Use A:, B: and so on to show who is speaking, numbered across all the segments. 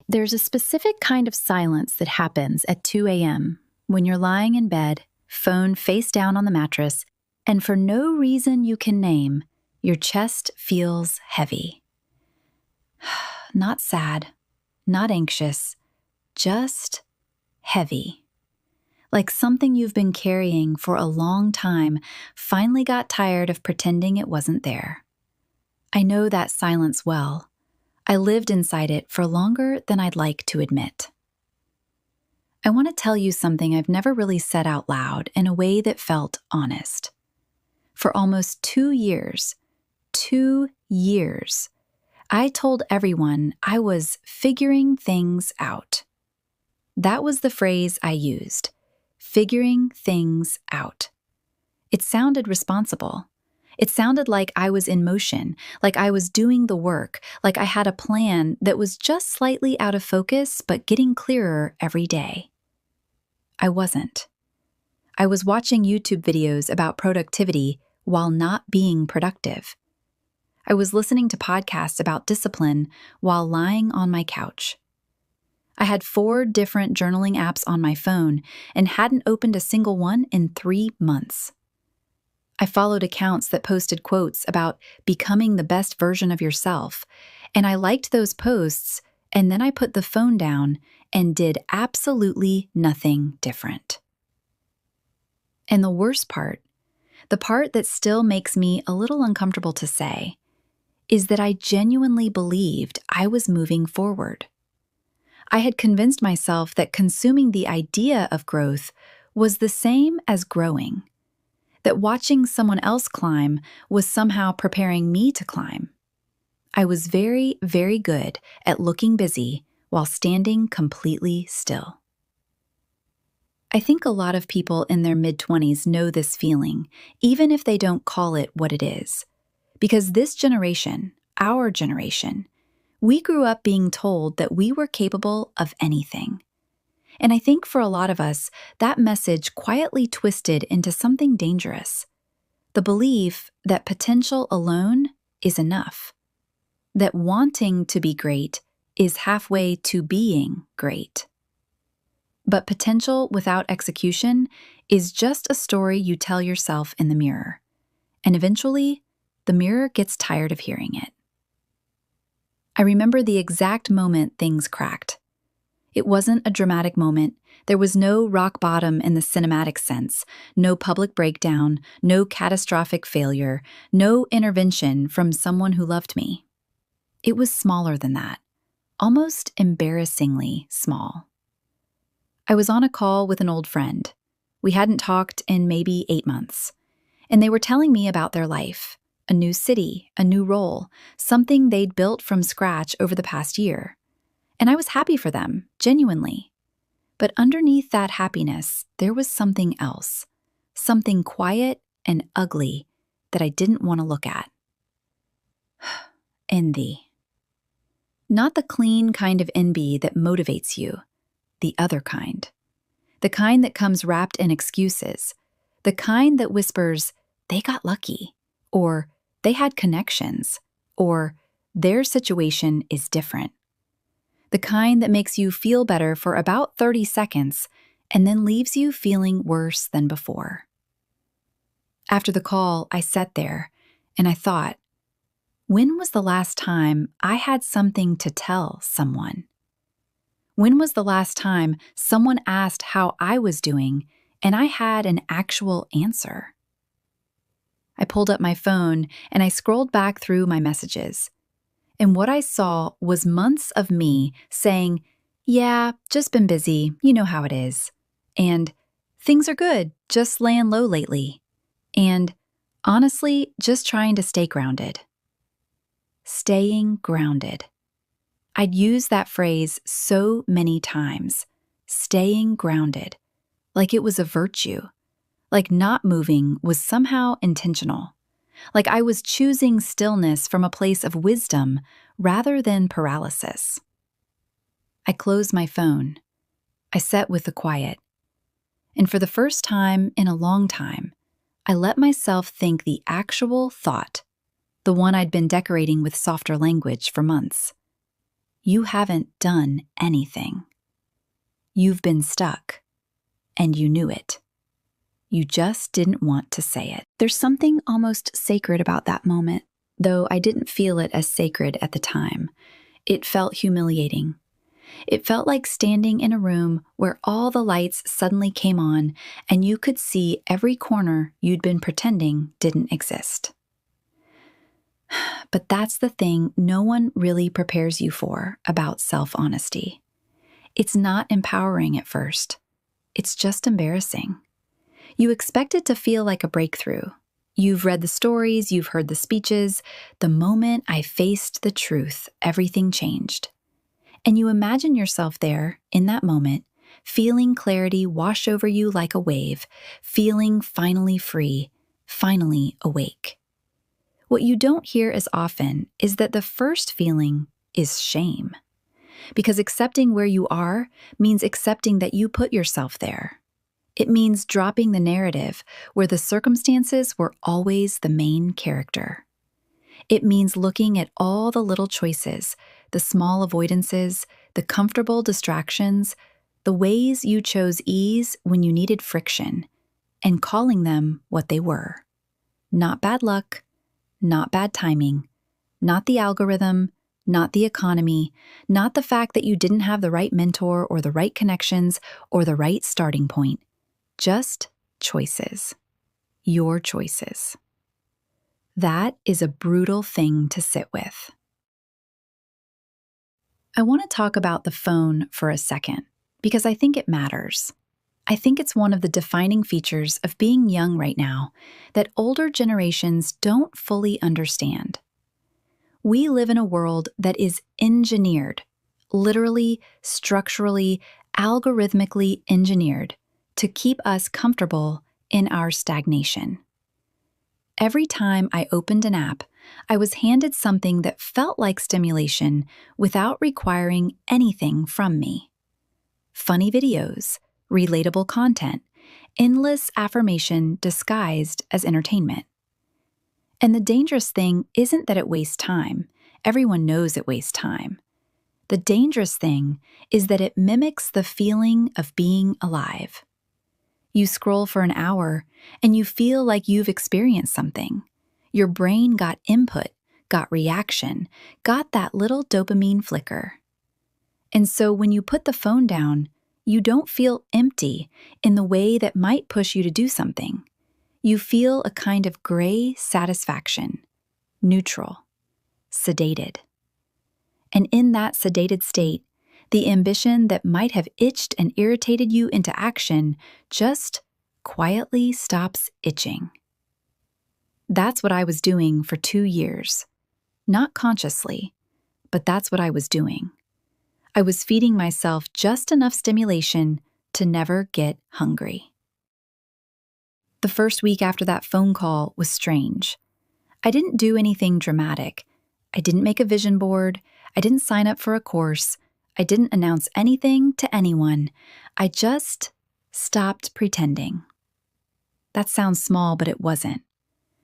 A: There's a specific kind of silence that happens at 2 a.m. when you're lying in bed, phone face down on the mattress, and for no reason you can name, your chest feels heavy. Not sad, not anxious, just heavy. Like something you've been carrying for a long time finally got tired of pretending it wasn't there. I know that silence well. I lived inside it for longer than I'd like to admit. I want to tell you something I've never really said out loud in a way that felt honest. For almost 2 years, I told everyone I was figuring things out. That was the phrase I used, figuring things out. It sounded responsible. It sounded like I was in motion, like I was doing the work, like I had a plan that was just slightly out of focus but getting clearer every day. I wasn't. I was watching YouTube videos about productivity while not being productive. I was listening to podcasts about discipline while lying on my couch. I had 4 different journaling apps on my phone and hadn't opened a single one in 3 months. I followed accounts that posted quotes about becoming the best version of yourself, and I liked those posts, and then I put the phone down and did absolutely nothing different. And the worst part, the part that still makes me a little uncomfortable to say, is that I genuinely believed I was moving forward. I had convinced myself that consuming the idea of growth was the same as growing, that watching someone else climb was somehow preparing me to climb. I was very, very good at looking busy while standing completely still. I think a lot of people in their mid-20s know this feeling, even if they don't call it what it is. Because this generation, our generation, we grew up being told that we were capable of anything. And I think for a lot of us, that message quietly twisted into something dangerous. The belief that potential alone is enough. That wanting to be great is halfway to being great. But potential without execution is just a story you tell yourself in the mirror. And eventually, the mirror gets tired of hearing it. I remember the exact moment things cracked. It wasn't a dramatic moment. There was no rock bottom in the cinematic sense, no public breakdown, no catastrophic failure, no intervention from someone who loved me. It was smaller than that, almost embarrassingly small. I was on a call with an old friend. We hadn't talked in maybe 8 months, and they were telling me about their life. A new city, a new role, something they'd built from scratch over the past year. And I was happy for them, genuinely. But underneath that happiness, there was something else, something quiet and ugly that I didn't want to look at. Envy. Not the clean kind of envy that motivates you, the other kind. The kind that comes wrapped in excuses, the kind that whispers, they got lucky, or they had connections, or their situation is different. The kind that makes you feel better for about 30 seconds and then leaves you feeling worse than before. After the call, I sat there and I thought, when was the last time I had something to tell someone? When was the last time someone asked how I was doing and I had an actual answer? I pulled up my phone and I scrolled back through my messages. And what I saw was months of me saying, yeah, just been busy, you know how it is. And things are good, just laying low lately. And honestly, just trying to stay grounded. Staying grounded. I'd used that phrase so many times, staying grounded, like it was a virtue. Like not moving was somehow intentional. Like I was choosing stillness from a place of wisdom rather than paralysis. I closed my phone. I sat with the quiet. And for the first time in a long time, I let myself think the actual thought, the one I'd been decorating with softer language for months. you haven't done anything. You've been stuck, and you knew it. You just didn't want to say it. There's something almost sacred about that moment, though I didn't feel it as sacred at the time. It felt humiliating. It felt like standing in a room where all the lights suddenly came on and you could see every corner you'd been pretending didn't exist. But that's the thing no one really prepares you for about self-honesty. It's not empowering at first. It's just embarrassing. You expect it to feel like a breakthrough. You've read the stories, you've heard the speeches. The moment I faced the truth, everything changed. And you imagine yourself there, in that moment, feeling clarity wash over you like a wave, feeling finally free, finally awake. What you don't hear as often is that the first feeling is shame. Because accepting where you are means accepting that you put yourself there. It means dropping the narrative where the circumstances were always the main character. It means looking at all the little choices, the small avoidances, the comfortable distractions, the ways you chose ease when you needed friction, and calling them what they were. Not bad luck, not bad timing, not the algorithm, not the economy, not the fact that you didn't have the right mentor or the right connections or the right starting point. Just choices. Your choices. That is a brutal thing to sit with. I want to talk about the phone for a second, because I think it matters. I think it's one of the defining features of being young right now that older generations don't fully understand. We live in a world that is engineered, literally, structurally, algorithmically engineered, to keep us comfortable in our stagnation. Every time I opened an app, I was handed something that felt like stimulation without requiring anything from me. Funny videos, relatable content, endless affirmation disguised as entertainment. And the dangerous thing isn't that it wastes time. Everyone knows it wastes time. The dangerous thing is that it mimics the feeling of being alive. You scroll for an hour and you feel like you've experienced something. Your brain got input, got reaction, got that little dopamine flicker. And so when you put the phone down, you don't feel empty in the way that might push you to do something. You feel a kind of gray satisfaction, neutral, sedated. And in that sedated state, the ambition that might have itched and irritated you into action just quietly stops itching. That's what I was doing for 2 years. Not consciously, but that's what I was doing. I was feeding myself just enough stimulation to never get hungry. The first week after that phone call was strange. I didn't do anything dramatic. I didn't make a vision board. I didn't sign up for a course. I didn't announce anything to anyone. I just stopped pretending. That sounds small, but it wasn't.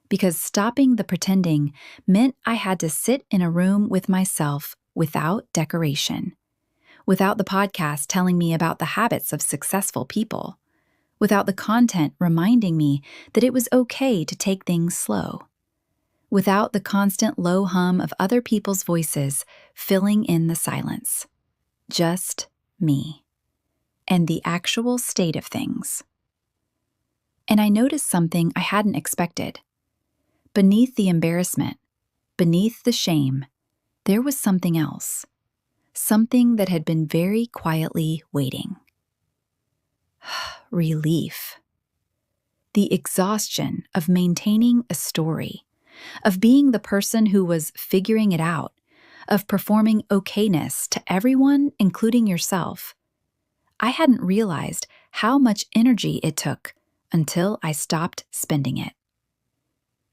A: Because stopping the pretending meant I had to sit in a room with myself without decoration, without the podcast telling me about the habits of successful people, without the content reminding me that it was okay to take things slow, without the constant low hum of other people's voices filling in the silence. Just me and the actual state of things. And I noticed something I hadn't expected. Beneath the embarrassment, beneath the shame, there was something else. Something that had been very quietly waiting. Relief. The exhaustion of maintaining a story, of being the person who was figuring it out, of performing okayness to everyone, including yourself. I hadn't realized how much energy it took until I stopped spending it.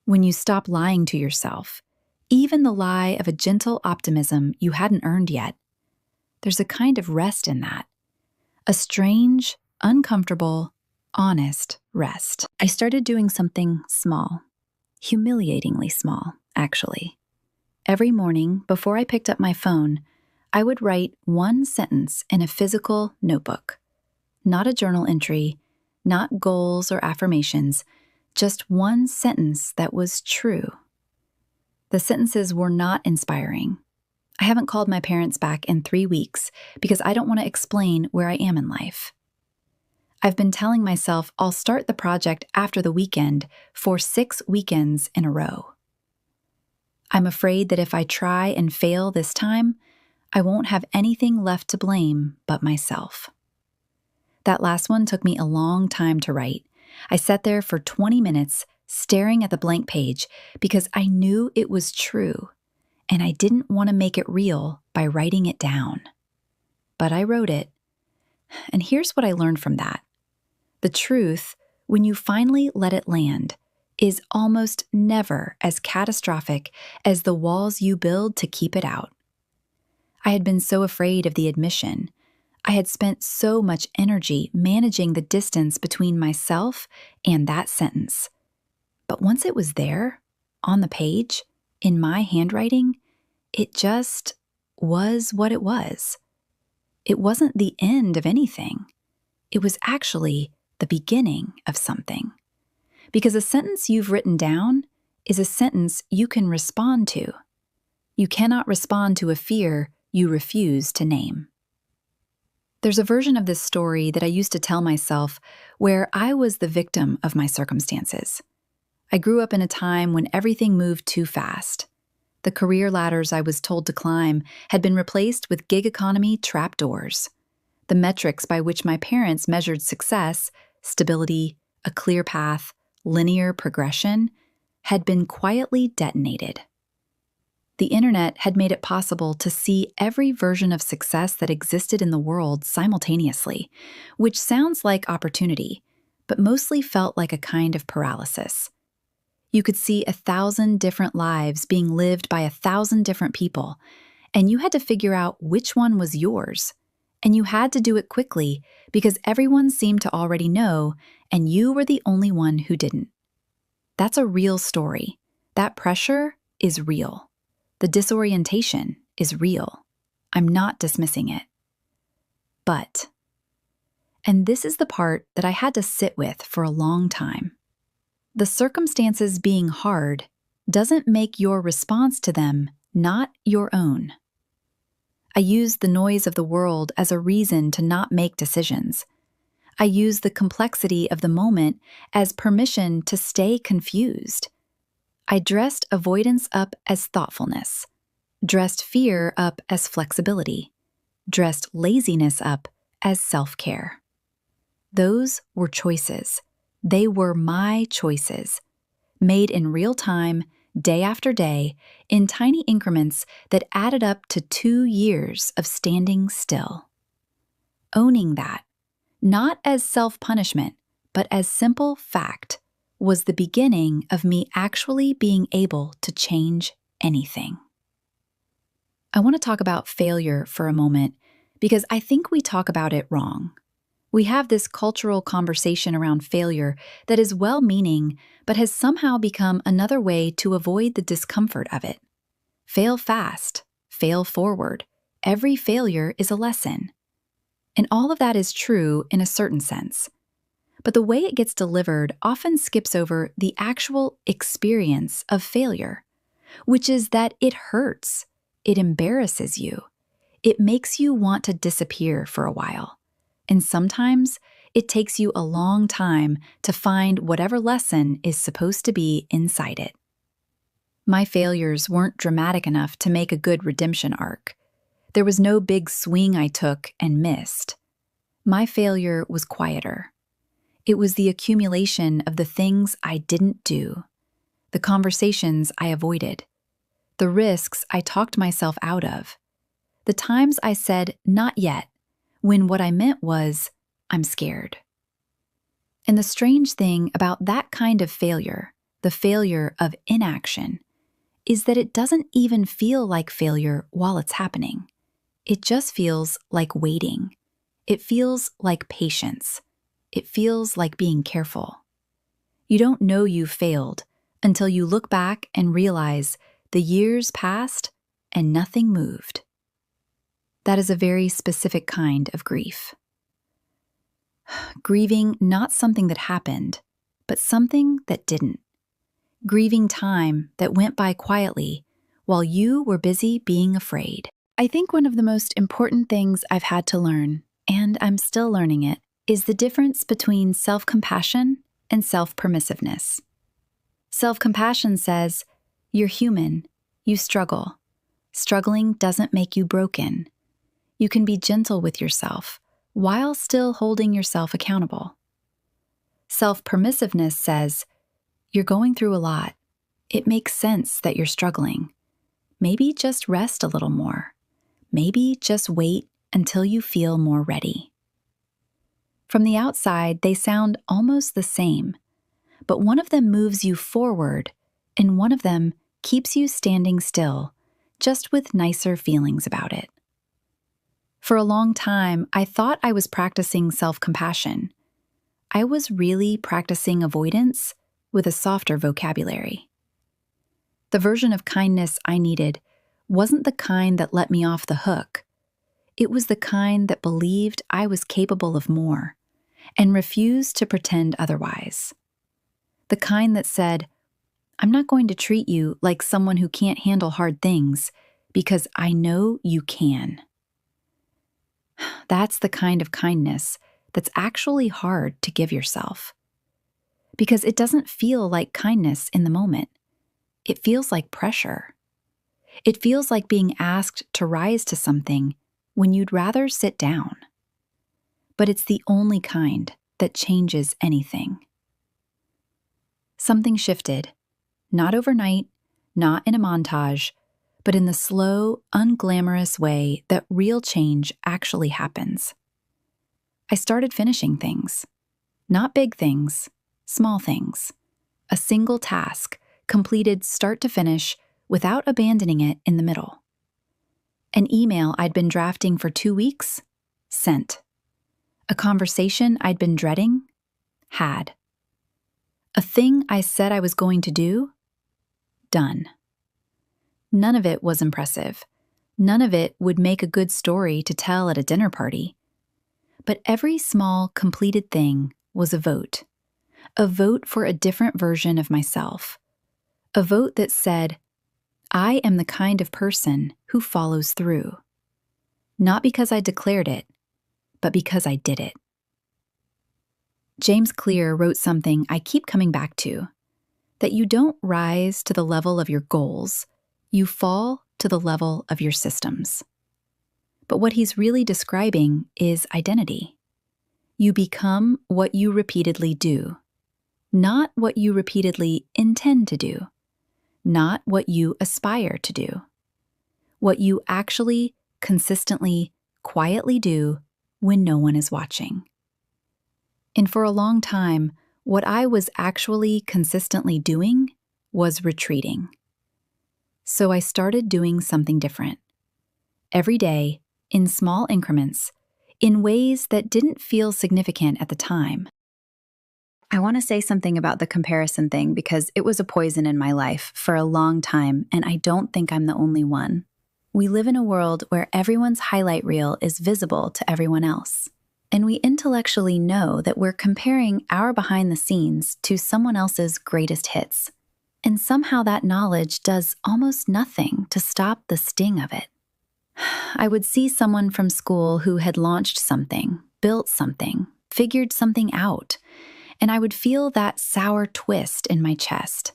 A: When you stop lying to yourself, even the lie of a gentle optimism you hadn't earned yet, there's a kind of rest in that. A strange, uncomfortable, honest rest. I started doing something small. Humiliatingly small, actually. Every morning, before I picked up my phone, I would write one sentence in a physical notebook, not a journal entry, not goals or affirmations, just one sentence that was true. The sentences were not inspiring. I haven't called my parents back in 3 weeks because I don't want to explain where I am in life. I've been telling myself I'll start the project after the weekend for 6 weekends in a row. I'm afraid that if I try and fail this time, I won't have anything left to blame but myself. That last one took me a long time to write. I sat there for 20 minutes staring at the blank page because I knew it was true, and I didn't want to make it real by writing it down. But I wrote it, and here's what I learned from that. The truth, when you finally let it land, is almost never as catastrophic as the walls you build to keep it out. I had been so afraid of the admission. I had spent so much energy managing the distance between myself and that sentence. But once it was there, on the page, in my handwriting, it just was what it was. It wasn't the end of anything. It was actually the beginning of something. Because a sentence you've written down is a sentence you can respond to. You cannot respond to a fear you refuse to name. There's a version of this story that I used to tell myself where I was the victim of my circumstances. I grew up in a time when everything moved too fast. The career ladders I was told to climb had been replaced with gig economy trapdoors. The metrics by which my parents measured success, stability, a clear path, linear progression, had been quietly detonated. The internet had made it possible to see every version of success that existed in the world simultaneously, which sounds like opportunity, but mostly felt like a kind of paralysis. You could see 1,000 different lives being lived by 1,000 different people, and you had to figure out which one was yours. And you had to do it quickly because everyone seemed to already know, and you were the only one who didn't. That's a real story. That pressure is real. The disorientation is real. I'm not dismissing it. But, and this is the part that I had to sit with for a long time, the circumstances being hard doesn't make your response to them not your own. I use the noise of the world as a reason to not make decisions. I use the complexity of the moment as permission to stay confused. I dressed avoidance up as thoughtfulness, dressed fear up as flexibility, dressed laziness up as self-care. Those were choices. They were my choices, made in real time, day after day, in tiny increments that added up to 2 years of standing still. Owning that, not as self-punishment, but as simple fact, was the beginning of me actually being able to change anything. I want to talk about failure for a moment because I think we talk about it wrong. We have this cultural conversation around failure that is well-meaning but has somehow become another way to avoid the discomfort of it. Fail fast, fail forward. Every failure is a lesson. And all of that is true in a certain sense. But the way it gets delivered often skips over the actual experience of failure, which is that it hurts, it embarrasses you, it makes you want to disappear for a while. And sometimes it takes you a long time to find whatever lesson is supposed to be inside it. My failures weren't dramatic enough to make a good redemption arc. There was no big swing I took and missed. My failure was quieter. It was the accumulation of the things I didn't do, the conversations I avoided, the risks I talked myself out of, the times I said, "not yet," when what I meant was, "I'm scared." And the strange thing about that kind of failure, the failure of inaction, is that it doesn't even feel like failure while it's happening. It just feels like waiting. It feels like patience. It feels like being careful. You don't know you failed until you look back and realize the years passed and nothing moved. That is a very specific kind of grief. Grieving not something that happened, but something that didn't. Grieving time that went by quietly while you were busy being afraid. I think one of the most important things I've had to learn, and I'm still learning it, is the difference between self-compassion and self-permissiveness. Self-compassion says, you're human, you struggle. Struggling doesn't make you broken. You can be gentle with yourself while still holding yourself accountable. Self-permissiveness says, you're going through a lot. It makes sense that you're struggling. Maybe just rest a little more. Maybe just wait until you feel more ready. From the outside, they sound almost the same, but one of them moves you forward, and one of them keeps you standing still, just with nicer feelings about it. For a long time, I thought I was practicing self-compassion. I was really practicing avoidance with a softer vocabulary. The version of kindness I needed wasn't the kind that let me off the hook. It was the kind that believed I was capable of more and refused to pretend otherwise. The kind that said, I'm not going to treat you like someone who can't handle hard things because I know you can. That's the kind of kindness that's actually hard to give yourself. Because it doesn't feel like kindness in the moment. It feels like pressure. It feels like being asked to rise to something when you'd rather sit down. But it's the only kind that changes anything. Something shifted, not overnight, not in a montage, but in the slow, unglamorous way that real change actually happens. I started finishing things. Not big things, small things. A single task, completed start to finish without abandoning it in the middle. An email I'd been drafting for 2 weeks? Sent. A conversation I'd been dreading? Had. A thing I said I was going to do? Done. None of it was impressive. None of it would make a good story to tell at a dinner party. But every small, completed thing was a vote. A vote for a different version of myself. A vote that said, I am the kind of person who follows through. Not because I declared it, but because I did it. James Clear wrote something I keep coming back to, that you don't rise to the level of your goals, you fall to the level of your systems. But what he's really describing is identity. You become what you repeatedly do, not what you repeatedly intend to do, not what you aspire to do, what you actually, consistently, quietly do when no one is watching. And for a long time, what I was actually consistently doing was retreating. So I started doing something different. Every day, in small increments, in ways that didn't feel significant at the time. I want to say something about the comparison thing because it was a poison in my life for a long time, and I don't think I'm the only one. We live in a world where everyone's highlight reel is visible to everyone else. And we intellectually know that we're comparing our behind the scenes to someone else's greatest hits. And somehow that knowledge does almost nothing to stop the sting of it. I would see someone from school who had launched something, built something, figured something out, and I would feel that sour twist in my chest.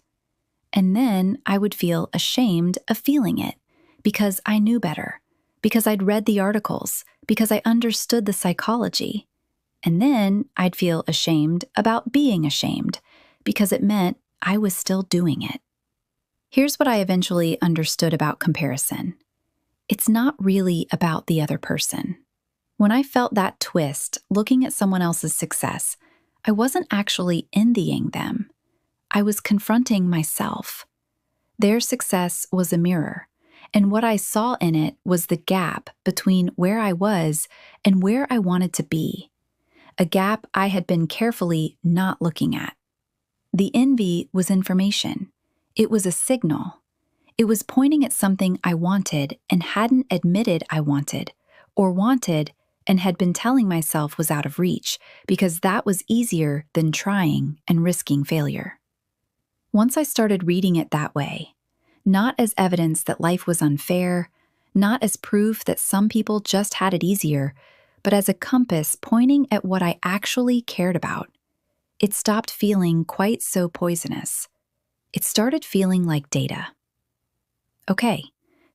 A: And then I would feel ashamed of feeling it because I knew better, because I'd read the articles, because I understood the psychology. And then I'd feel ashamed about being ashamed because it meant I was still doing it. Here's what I eventually understood about comparison. It's not really about the other person. When I felt that twist looking at someone else's success, I wasn't actually envying them. I was confronting myself. Their success was a mirror, and what I saw in it was the gap between where I was and where I wanted to be, a gap I had been carefully not looking at. The envy was information. It was a signal. It was pointing at something I wanted and hadn't admitted I wanted, or wanted and had been telling myself was out of reach because that was easier than trying and risking failure. Once I started reading it that way, not as evidence that life was unfair, not as proof that some people just had it easier, but as a compass pointing at what I actually cared about, it stopped feeling quite so poisonous. It started feeling like data. Okay,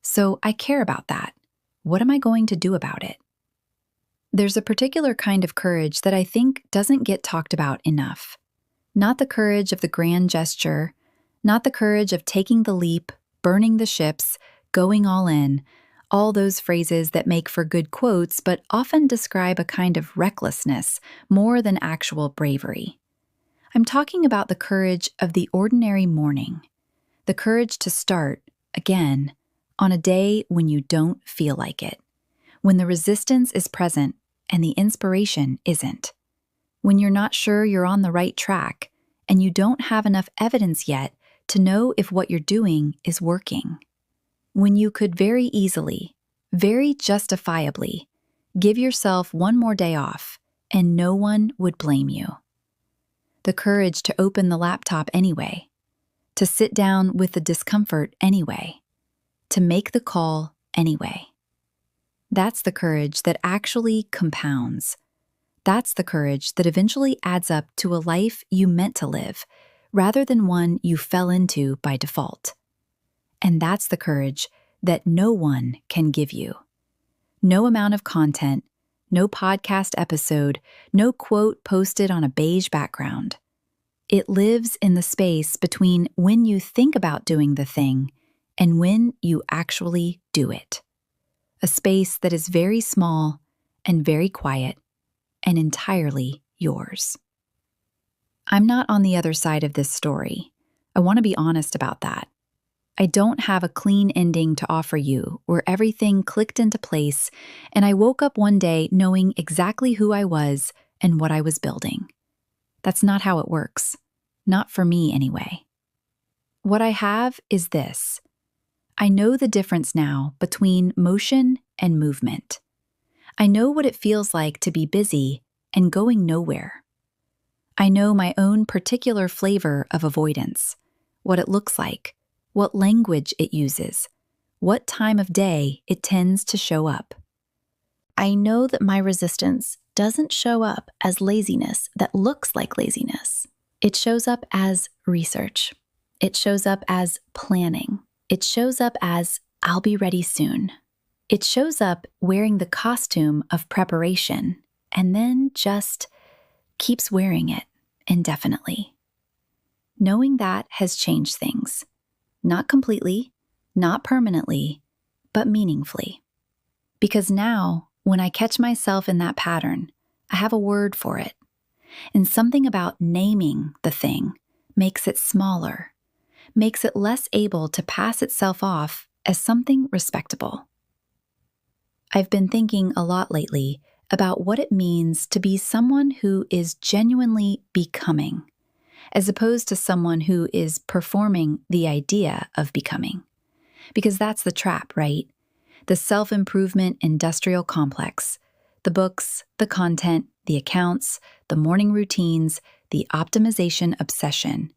A: so I care about that. What am I going to do about it? There's a particular kind of courage that I think doesn't get talked about enough. Not the courage of the grand gesture, not the courage of taking the leap, burning the ships, going all in, all those phrases that make for good quotes but often describe a kind of recklessness more than actual bravery. I'm talking about the courage of the ordinary morning, the courage to start, again, on a day when you don't feel like it, when the resistance is present and the inspiration isn't, when you're not sure you're on the right track and you don't have enough evidence yet to know if what you're doing is working, when you could very easily, very justifiably, give yourself one more day off and no one would blame you. The courage to open the laptop anyway, to sit down with the discomfort anyway, to make the call anyway. That's the courage that actually compounds. That's the courage that eventually adds up to a life you meant to live, rather than one you fell into by default. And that's the courage that no one can give you. No amount of content, no podcast episode, no quote posted on a beige background. It lives in the space between when you think about doing the thing and when you actually do it. A space that is very small and very quiet and entirely yours. I'm not on the other side of this story. I want to be honest about that. I don't have a clean ending to offer you where everything clicked into place and I woke up one day knowing exactly who I was and what I was building. That's not how it works. Not for me, anyway. What I have is this. I know the difference now between motion and movement. I know what it feels like to be busy and going nowhere. I know my own particular flavor of avoidance, what it looks like, what language it uses, what time of day it tends to show up. I know that my resistance doesn't show up as laziness that looks like laziness. It shows up as research. It shows up as planning. It shows up as I'll be ready soon. It shows up wearing the costume of preparation and then just keeps wearing it indefinitely. Knowing that has changed things. Not completely, not permanently, but meaningfully. Because now, when I catch myself in that pattern, I have a word for it. And something about naming the thing makes it smaller, makes it less able to pass itself off as something respectable. I've been thinking a lot lately about what it means to be someone who is genuinely becoming, as opposed to someone who is performing the idea of becoming. Because that's the trap, right? The self-improvement industrial complex. The books, the content, the accounts, the morning routines, the optimization obsession.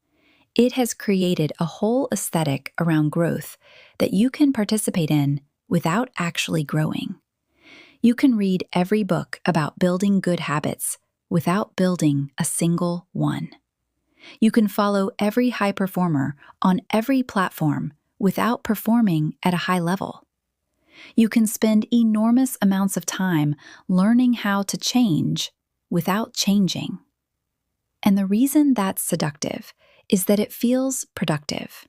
A: It has created a whole aesthetic around growth that you can participate in without actually growing. You can read every book about building good habits without building a single one. You can follow every high performer on every platform without performing at a high level. You can spend enormous amounts of time learning how to change without changing. And the reason that's seductive is that it feels productive.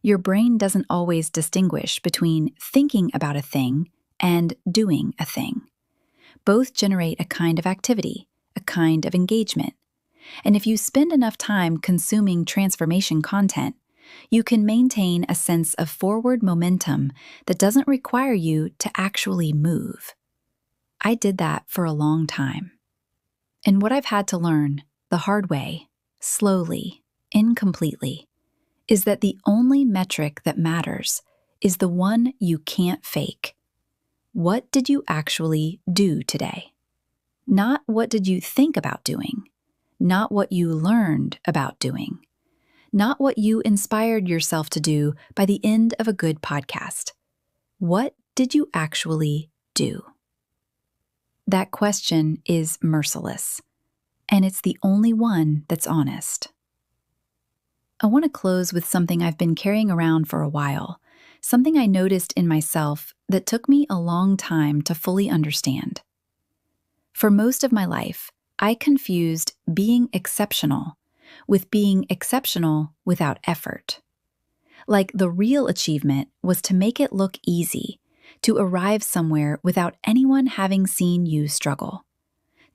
A: Your brain doesn't always distinguish between thinking about a thing and doing a thing. Both generate a kind of activity, a kind of engagement. And if you spend enough time consuming transformation content, you can maintain a sense of forward momentum that doesn't require you to actually move. I did that for a long time. And what I've had to learn, the hard way, slowly, incompletely, is that the only metric that matters is the one you can't fake. What did you actually do today? Not what did you think about doing, not what you learned about doing, not what you inspired yourself to do by the end of a good podcast. What did you actually do? That question is merciless, and it's the only one that's honest. I want to close with something I've been carrying around for a while, something I noticed in myself that took me a long time to fully understand. For most of my life, I confused being exceptional with being exceptional without effort. Like the real achievement was to make it look easy, to arrive somewhere without anyone having seen you struggle,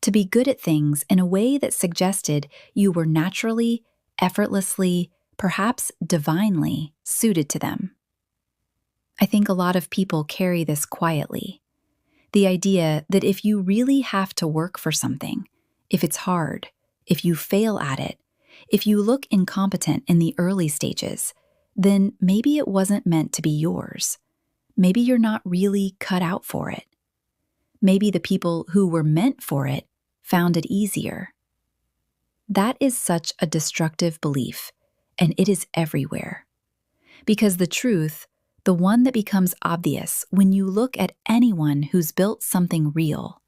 A: to be good at things in a way that suggested you were naturally, effortlessly, perhaps divinely suited to them. I think a lot of people carry this quietly. The idea that if you really have to work for something, if it's hard, if you fail at it, if you look incompetent in the early stages, then maybe it wasn't meant to be yours. Maybe you're not really cut out for it. Maybe the people who were meant for it found it easier. That is such a destructive belief, and it is everywhere. Because the truth, the one that becomes obvious when you look at anyone who's built something real,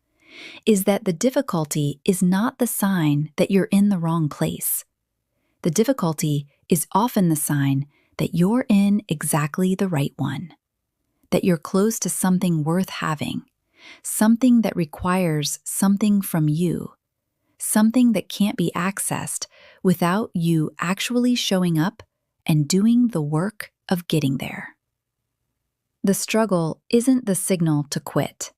A: is that the difficulty is not the sign that you're in the wrong place. The difficulty is often the sign that you're in exactly the right one, that you're close to something worth having, something that requires something from you, something that can't be accessed without you actually showing up and doing the work of getting there. The struggle isn't the signal to quit.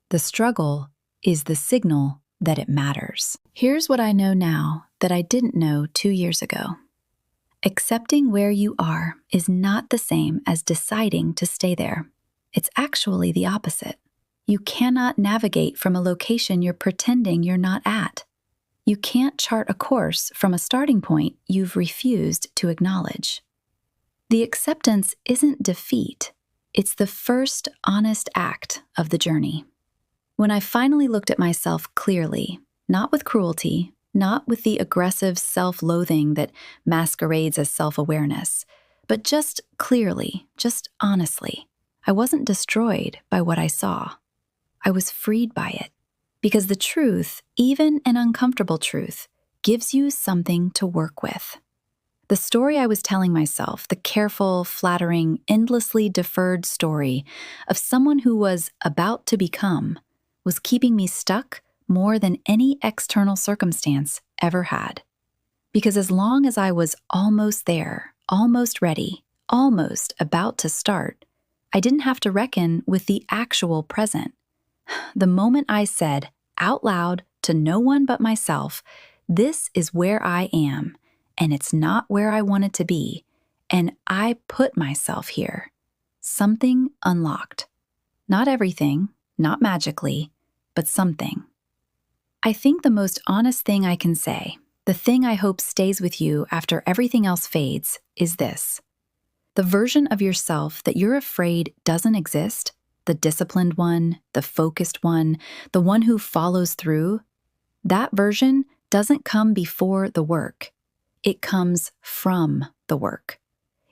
A: The struggle is the signal that it matters. Here's what I know now that I didn't know 2 years ago. Accepting where you are is not the same as deciding to stay there. It's actually the opposite. You cannot navigate from a location you're pretending you're not at. You can't chart a course from a starting point you've refused to acknowledge. The acceptance isn't defeat. It's the first honest act of the journey. When I finally looked at myself clearly, not with cruelty, not with the aggressive self-loathing that masquerades as self-awareness, but just clearly, just honestly, I wasn't destroyed by what I saw. I was freed by it. Because the truth, even an uncomfortable truth, gives you something to work with. The story I was telling myself, the careful, flattering, endlessly deferred story of someone who was about to become, was keeping me stuck more than any external circumstance ever had. Because as long as I was almost there, almost ready, almost about to start, I didn't have to reckon with the actual present. The moment I said out loud to no one but myself, this is where I am, and it's not where I wanted to be, and I put myself here, something unlocked. Not everything, not magically, but something. I think the most honest thing I can say, the thing I hope stays with you after everything else fades, is this. The version of yourself that you're afraid doesn't exist, the disciplined one, the focused one, the one who follows through, that version doesn't come before the work. It comes from the work.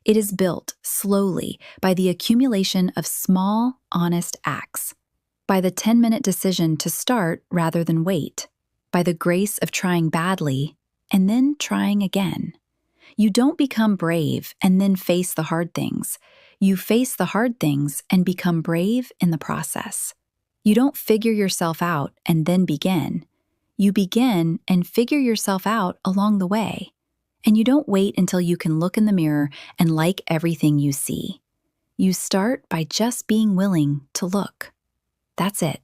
A: It is built slowly by the accumulation of small, honest acts, by the 10-minute decision to start rather than wait, by the grace of trying badly and then trying again. You don't become brave and then face the hard things. You face the hard things and become brave in the process. You don't figure yourself out and then begin. You begin and figure yourself out along the way. And you don't wait until you can look in the mirror and like everything you see. You start by just being willing to look. That's it.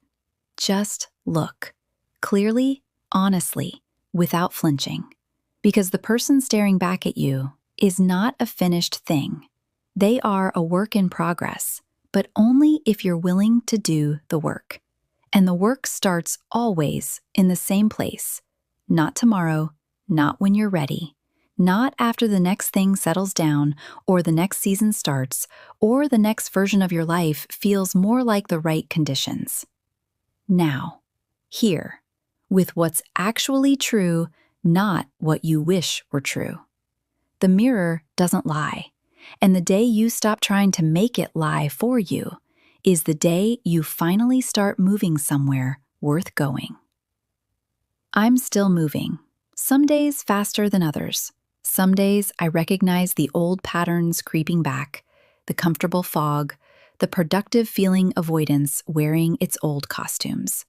A: Just look. Clearly, honestly, without flinching. Because the person staring back at you is not a finished thing. They are a work in progress, but only if you're willing to do the work. And the work starts always in the same place. Not tomorrow, not when you're ready. Not after the next thing settles down, or the next season starts, or the next version of your life feels more like the right conditions. Now, here, with what's actually true, not what you wish were true. The mirror doesn't lie, and the day you stop trying to make it lie for you is the day you finally start moving somewhere worth going. I'm still moving, some days faster than others. Some days I recognize the old patterns creeping back, the comfortable fog, the productive feeling avoidance wearing its old costumes.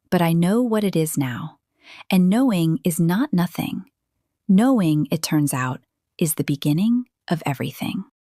A: But I know what it is now, and knowing is not nothing. Knowing, it turns out, is the beginning of everything.